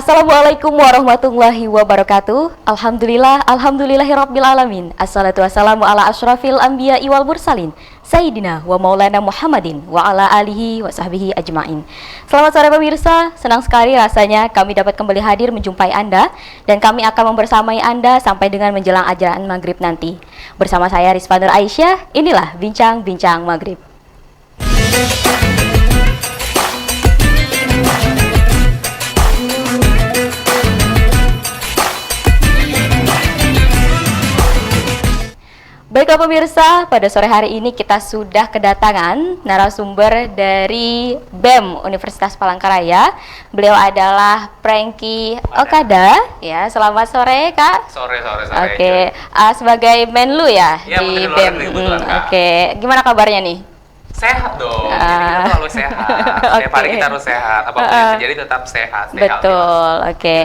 Assalamualaikum warahmatullahi wabarakatuh. Alhamdulillahirabbil alamin. Assalatu wassalamu ala asyrafil anbiya'i wal mursalin Sayyidina wa maulana Muhammadin wa ala alihi wa sahbihi ajmain. Selamat sore pemirsa, senang sekali rasanya kami dapat kembali hadir menjumpai Anda, dan kami akan membersamai Anda sampai dengan menjelang adzan maghrib nanti. Bersama saya Rizfa Nur Aisyah, inilah Bincang-Bincang Maghrib. Baiklah pemirsa, pada sore hari ini kita sudah kedatangan narasumber dari BEM Universitas Palangkaraya. Beliau adalah Franky Okada. Ya, selamat sore Kak. Sore. Oke, sebagai Menlu ya, di BEM. Oke, gimana kabarnya nih? Sehat dong, jadi kita tuh harus sehat. Setiap hari kita harus sehat, apapun yang terjadi tetap sehat. Betul, oke.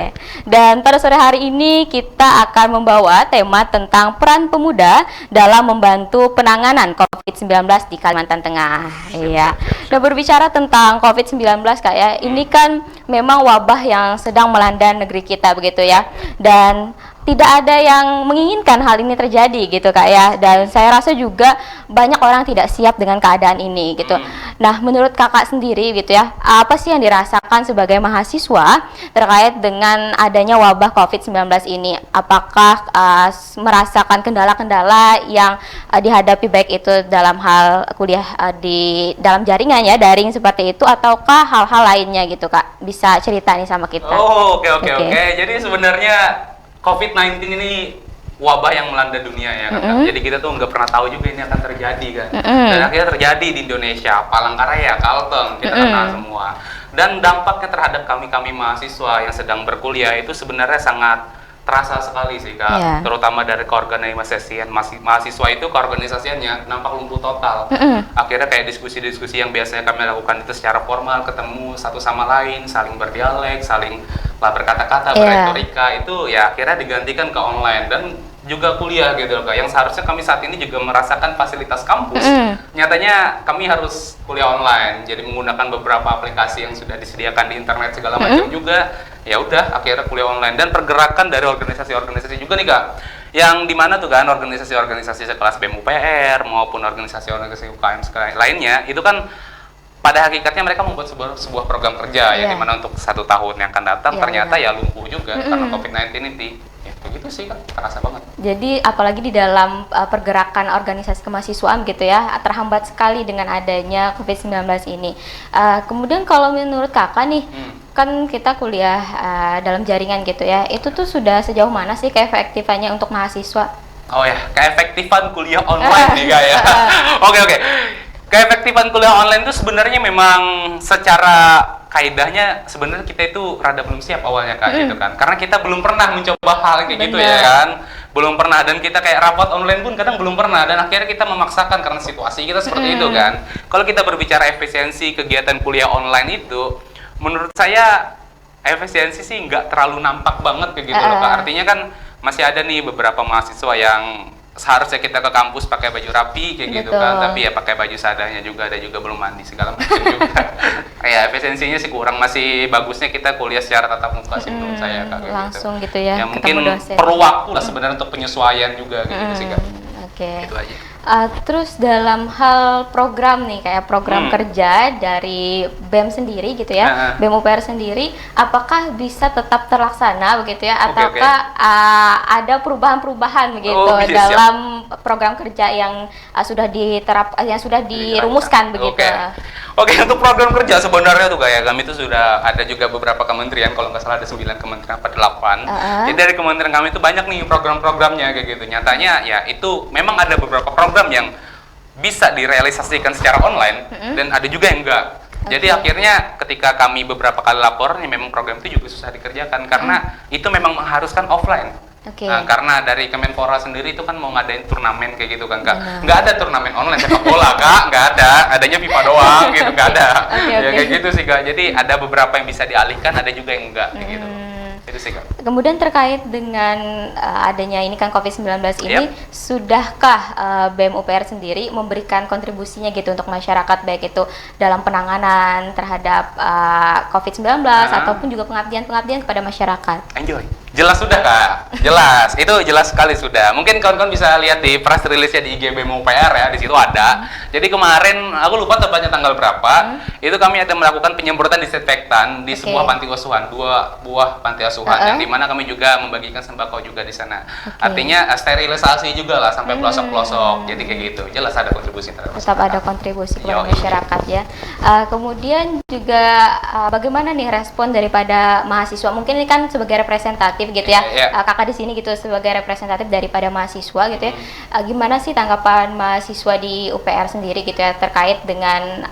Dan pada sore hari ini kita akan membawa tema tentang peran pemuda dalam membantu penanganan COVID-19 di Kalimantan Tengah. Iya. Nah, berbicara tentang COVID-19 Kak ya, ini kan memang wabah yang sedang melanda negeri kita begitu ya. Dan tidak ada yang menginginkan hal ini terjadi gitu Kak ya, dan saya rasa juga banyak orang tidak siap dengan keadaan ini gitu. Nah, menurut Kakak sendiri gitu ya, apa sih yang dirasakan sebagai mahasiswa terkait dengan adanya wabah COVID-19 ini? Apakah merasakan kendala-kendala yang dihadapi baik itu dalam hal kuliah di dalam jaringan ya, daring seperti itu, ataukah hal-hal lainnya gitu Kak? Bisa cerita nih sama kita. Oh, oke. Jadi sebenarnya COVID-19 ini wabah yang melanda dunia ya kan. Jadi kita tuh nggak pernah tahu juga ini akan terjadi kan. Dan akhirnya terjadi di Indonesia, Palangkaraya, Kalteng, kita kenal semua. Dan dampaknya terhadap kami mahasiswa yang sedang berkuliah itu sebenarnya sangat terasa sekali sih Kak. Terutama dari keorganisasian mahasiswa itu, keorganisasiannya nampak lumpuh total. Akhirnya kayak diskusi-diskusi yang biasanya kami lakukan itu secara formal, ketemu satu sama lain, saling berdialek, saling berkata-kata, berretorika, itu ya akhirnya digantikan ke online dan juga kuliah gitu loh Kak. Yang seharusnya kami saat ini juga merasakan fasilitas kampus, nyatanya kami harus kuliah online. Jadi menggunakan beberapa aplikasi yang sudah disediakan di internet segala macam juga. Ya udah, akhirnya kuliah online. Dan pergerakan dari organisasi-organisasi juga nih Kak, yang dimana tuh kan organisasi-organisasi sekelas BEM UPR maupun organisasi-organisasi UKM lainnya itu kan pada hakikatnya mereka membuat sebuah program kerja ya, dimana untuk 1 tahun yang akan datang ternyata ya lumpuh juga karena COVID-19 ini. Ya begitu sih Kak, terasa banget. Jadi apalagi di dalam pergerakan organisasi kemahasiswaan gitu ya, terhambat sekali dengan adanya COVID-19 ini. Kemudian kalau menurut Kakak nih, kan kita kuliah dalam jaringan gitu ya, itu tuh sudah sejauh mana sih keefektifannya untuk mahasiswa? Oh ya, keefektifan kuliah online nih Kak ya. Oke. Keefektifan kuliah online itu sebenarnya memang secara kaidahnya sebenarnya kita itu rada belum siap awalnya Kak gitu kan. Karena kita belum pernah mencoba hal kayak gitu ya kan. Belum pernah, dan kita kayak rapat online pun kadang belum pernah, dan akhirnya kita memaksakan karena situasi kita seperti itu kan. Kalau kita berbicara efisiensi kegiatan kuliah online itu, menurut saya efisiensi sih nggak terlalu nampak banget kayak gitu loh Kak. Artinya kan masih ada nih beberapa mahasiswa yang seharusnya kita ke kampus pakai baju rapi kayak gitu kan, tapi ya pakai baju seadanya juga, ada juga belum mandi segala macam juga. Ya efisiensinya sih kurang, masih bagusnya kita kuliah secara tatap muka sih menurut saya Kak. Langsung gitu ya, ya mungkin perlu waktu lah sebenarnya untuk penyesuaian juga gitu sih Kak. Oke. Itu aja. Terus dalam hal program nih, kayak program kerja dari BEM sendiri gitu ya, BEM UPR sendiri, apakah bisa tetap terlaksana begitu ya, ataukah ada perubahan-perubahan begitu dalam program kerja yang sudah yang sudah dirumuskan begitu? Oke, untuk program kerja sebenarnya tuh kayak kami itu sudah ada juga beberapa kementerian, kalau nggak salah ada 9 kementerian apa 8. Jadi dari kementerian kami itu banyak nih program-programnya kayak gitu. Nyatanya ya itu memang ada beberapa program yang bisa direalisasikan secara online dan ada juga yang enggak. Jadi akhirnya ketika kami beberapa kali lapor, ya memang program itu juga susah dikerjakan karena itu memang mengharuskan offline. Nah, karena dari Kemenpora sendiri itu kan mau ngadain turnamen kayak gitu kan Kak. Nggak ada turnamen online sepak bola Kak, nggak ada. Adanya FIFA doang gitu, nggak ada. Ya kayak gitu sih Kak. Jadi ada beberapa yang bisa dialihkan, ada juga yang enggak kayak gitu. Itu sih Kak. Kemudian terkait dengan adanya ini kan COVID-19 ini, Yep. sudahkah BEM UPR sendiri memberikan kontribusinya gitu untuk masyarakat, baik itu dalam penanganan terhadap COVID-19 ataupun juga pengabdian-pengabdian kepada masyarakat? Enjoy. Jelas sudah Kak, jelas. Itu jelas sekali sudah. Mungkin kawan-kawan bisa lihat di press release-nya di IG BEM UPR ya, di situ ada. Jadi kemarin, aku lupa tepatnya tanggal berapa, itu kami ada melakukan penyemprotan disinfektan di sebuah panti asuhan, 2 buah panti asuhan, yang dimana kami juga membagikan sembako juga di sana. Artinya sterilisasi juga lah sampai pelosok-pelosok. Jadi kayak gitu, jelas ada kontribusi terhadap tetap ada kontribusi kepada masyarakat ya. Kemudian juga bagaimana nih respon daripada mahasiswa? Mungkin ini kan sebagai representatif gitu ya, kakak di sini gitu sebagai representatif daripada mahasiswa gitu ya. Gimana sih tanggapan mahasiswa di UPR sendiri gitu ya terkait dengan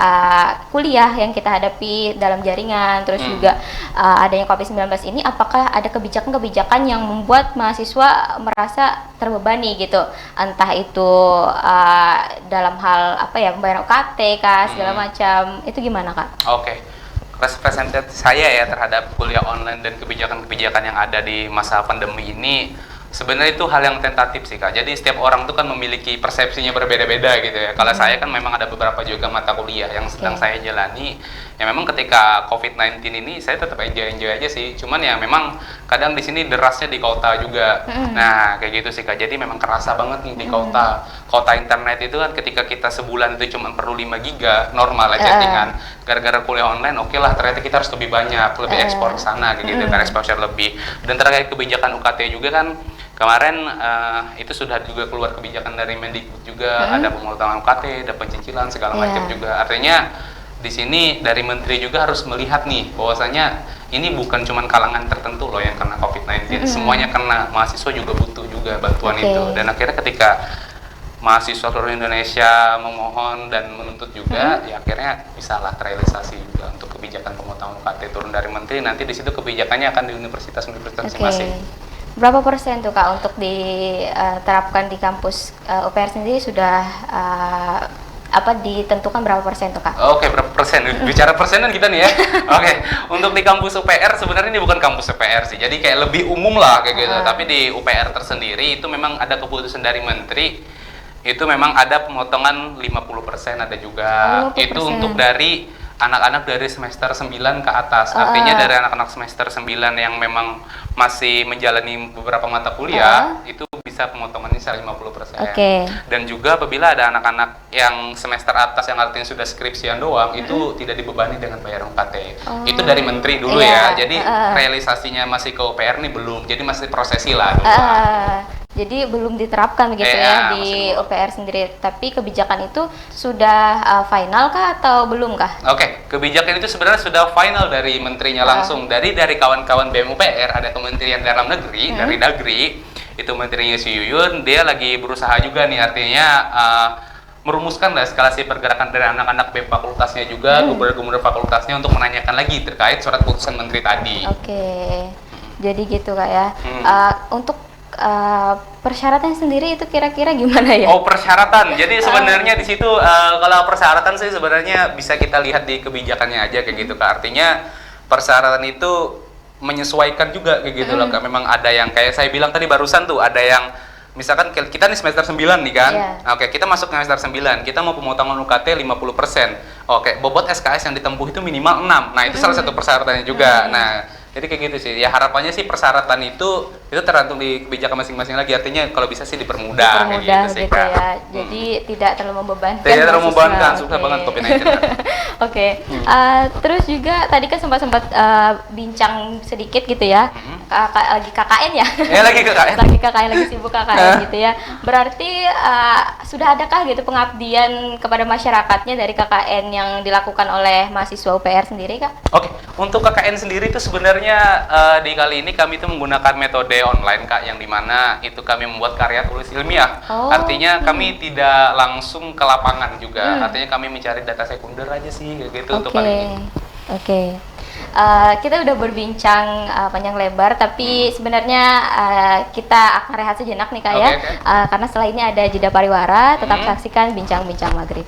kuliah yang kita hadapi dalam jaringan, terus juga adanya COVID-19 ini? Apakah ada kebijakan-kebijakan yang membuat mahasiswa merasa terbebani gitu, entah itu dalam hal apa ya, pembayaran UKT kah, segala macam, itu gimana Kak? Oke. Representatif saya ya terhadap kuliah online dan kebijakan-kebijakan yang ada di masa pandemi ini, sebenarnya itu hal yang tentatif sih Kak. Jadi setiap orang tuh kan memiliki persepsinya berbeda-beda gitu ya. Kalau saya kan memang ada beberapa juga mata kuliah yang sedang saya jalani. Ya memang ketika COVID-19 ini saya tetap enjoy aja sih. Cuman ya memang kadang di sini derasnya di kota juga. Nah, kayak gitu sih Kak. Jadi memang kerasa banget nih di kota. Kota internet itu kan ketika kita sebulan itu cuma perlu 5 giga normal aja chattingan. Gara-gara kuliah online, oke lah ternyata kita harus lebih banyak, lebih ekspor ke sana kayak gitu kan, exposure lebih. Dan terkait kebijakan UKT juga kan kemarin itu sudah juga keluar kebijakan dari Mendikbud juga, ada pemotongan UKT, ada pencicilan segala macam juga. Artinya di sini dari menteri juga harus melihat nih bahwasanya ini bukan cuma kalangan tertentu loh yang kena COVID-19, semuanya kena, mahasiswa juga butuh juga bantuan itu. Dan akhirnya ketika mahasiswa seluruh Indonesia memohon dan menuntut juga, ya akhirnya bisalah terrealisasi juga untuk kebijakan pemotongan UKT turun dari menteri. Nanti di situ kebijakannya akan di universitas-universitas masing-masing. Berapa persen tuh Kak untuk diterapkan di kampus UPR sendiri sudah ditentukan berapa persen tuh Kak? Oke, berapa persen? Bicara persenan kita nih ya. Oke, untuk di kampus UPR sebenarnya ini bukan kampus UPR sih. Jadi kayak lebih umum lah kayak gitu. Tapi di UPR tersendiri itu memang ada keputusan dari menteri. Itu memang ada pemotongan 50% ada juga. 50%. Itu untuk dari anak-anak dari semester 9 ke atas. Artinya dari anak-anak semester 9 yang memang masih menjalani beberapa mata kuliah, itu bisa pemotongannya 50%. Dan juga apabila ada anak-anak yang semester atas yang artinya sudah skripsian doang, itu tidak dibebani dengan bayar UKT. Itu dari menteri dulu ya. Jadi realisasinya masih ke UPR nih belum. Jadi masih prosesi lah dulu. Jadi belum diterapkan gitu ya di UPR sendiri. Tapi kebijakan itu sudah final kah atau belum kah? Oke, kebijakan itu sebenarnya sudah final dari menterinya langsung. Dari kawan-kawan BEM UPR, ada Kementerian Dalam Negeri, dari Dagri, itu menterinya si Yuyun, dia lagi berusaha juga nih, artinya merumuskan lah eskalasi pergerakan dari anak-anak BEM fakultasnya juga, gubernur-gubernur fakultasnya untuk menanyakan lagi terkait surat keputusan menteri tadi. Jadi gitu Kak ya. Untuk persyaratan sendiri itu kira-kira gimana ya? Oh, persyaratan. Jadi sebenarnya di situ kalau persyaratan sih sebenarnya bisa kita lihat di kebijakannya aja kayak gitu Kak. Artinya persyaratan itu menyesuaikan juga kayak gitu loh Kak. Memang ada yang kayak saya bilang tadi barusan tuh, ada yang misalkan kita nih semester 9 nih kan. Oke, kita masuk ke semester 9, kita mau pemotongan UKT 50%. Oke, bobot SKS yang ditempuh itu minimal 6. Nah, itu salah satu persyaratannya juga. Nah, jadi kayak gitu sih. Ya harapannya sih persyaratan itu tergantung di kebijakan masing-masing lagi. Artinya kalau bisa sih dipermudah gitu sih, ya. Jadi tidak terlalu membebankan. Tidak terlalu membebankan, susah banget COVID-19. Terus juga tadi kan sempat bincang sedikit gitu ya. Lagi KKN ya? Lagi KKN. Lagi sibuk KKN gitu ya. Berarti sudah adakah gitu pengabdian kepada masyarakatnya dari KKN yang dilakukan oleh mahasiswa UPR sendiri Kak? Oke, untuk KKN sendiri itu sebenarnya di kali ini kami itu menggunakan metode online Kak, yang dimana itu kami membuat karya tulis ilmiah. Artinya kami tidak langsung ke lapangan juga. Artinya kami mencari data sekunder aja sih gitu untuk kali ini. Kita udah berbincang panjang lebar, tapi sebenarnya kita akan rehat sejenak nih Kak ya. Karena setelah ini ada jeda pariwara. Tetap saksikan Bincang-Bincang Maghrib.